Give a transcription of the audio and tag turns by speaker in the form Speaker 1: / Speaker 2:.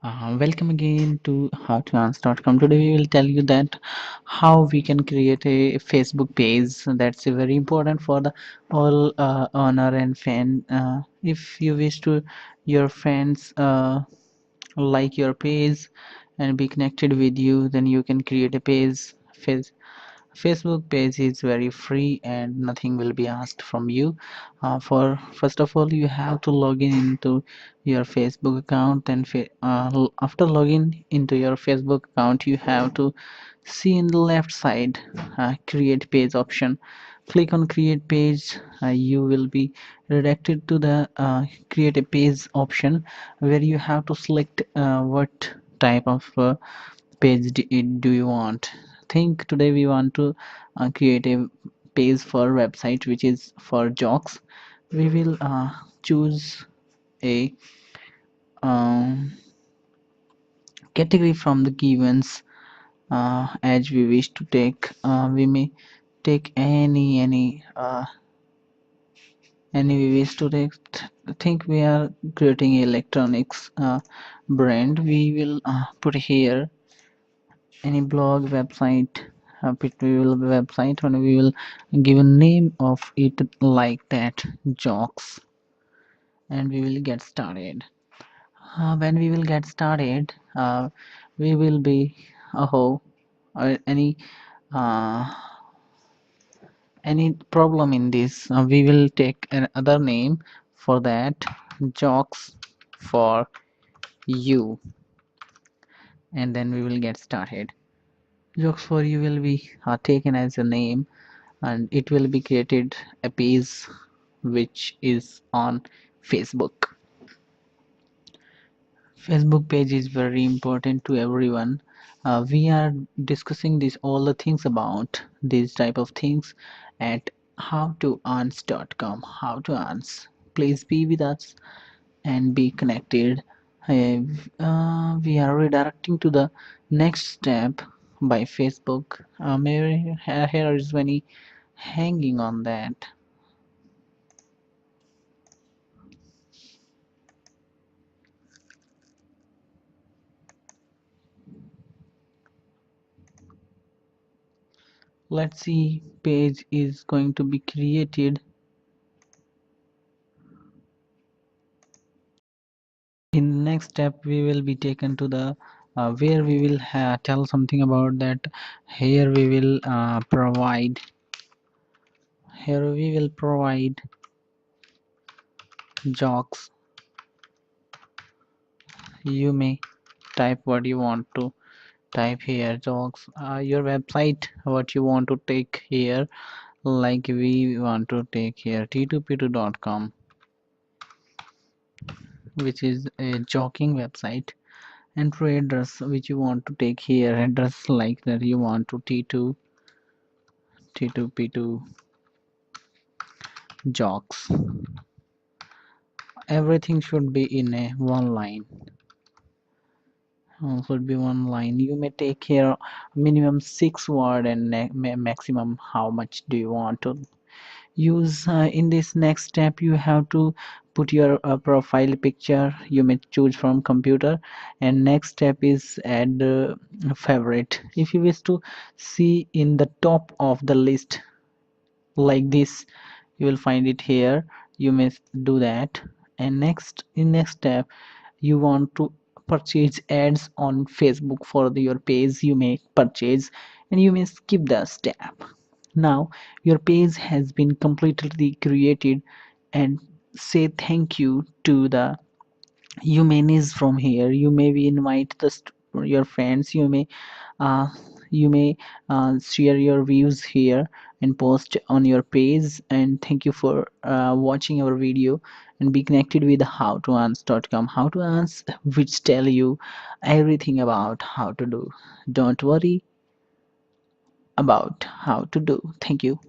Speaker 1: Welcome again to How-to-ans.com. Today we will tell you that how we can create a Facebook page. That's very important for the all owner and fan. If you wish to your friends like your page and be connected with you, then you can create a page. Facebook page is very free and nothing will be asked from you. For first of all, you have to log in into your Facebook account, and after login into your Facebook account, you have to see in the left side create page option. Click on create page. You will be redirected to the create a page option where you have to select what type of page do you want. Think today we want to create a page for website which is for jokes. We will choose a um, category from the givens as we wish to take. We may take any we wish to take. Think we are creating electronics brand. We will put here any blog website, we will website, and we will give a name of it like that, jokes, and we will get started. When we will get started, we will be oh uh, any problem in this, we will take another name for that, jokes for you, and then we will get started. Jokes for you will be taken as a name, and it will be created a page which is on Facebook. Facebook page is very important to everyone. We are discussing this all the things about these type of things at how-to-ans.com. How-to-ans, please be with us and be connected. We are redirecting to the next step by Facebook. Maybe here is many hanging on that. Let's see, page is going to be created. In the next step we will be taken to the where we will tell something about that. Here we will provide jokes. You may type what you want to type here, jokes, your website, what you want to take here. Like we want to take here t2p2.com, which is a joking website. Enter address which you want to take here, address like that you want to t2p2 jokes. Everything should be in a one line. Should be one line. You may take here minimum 6 word and maximum how much do you want to use. In this next step you have to put your profile picture. You may choose from computer, and next step is add favorite. If you wish to see in the top of the list like this, you will find it here. You may do that. And next step, you want to purchase ads on Facebook for your page, you may purchase, and you may skip the step. Now your page has been completely created, and say thank you to the you may niche from here. You may be invite your friends. Uh, you may share your views here and post on your page. And thank you for watching our video, and be connected with how-to-ans.com. How-to-ans, which tell you everything about how to do. Don't worry about how to do. Thank you.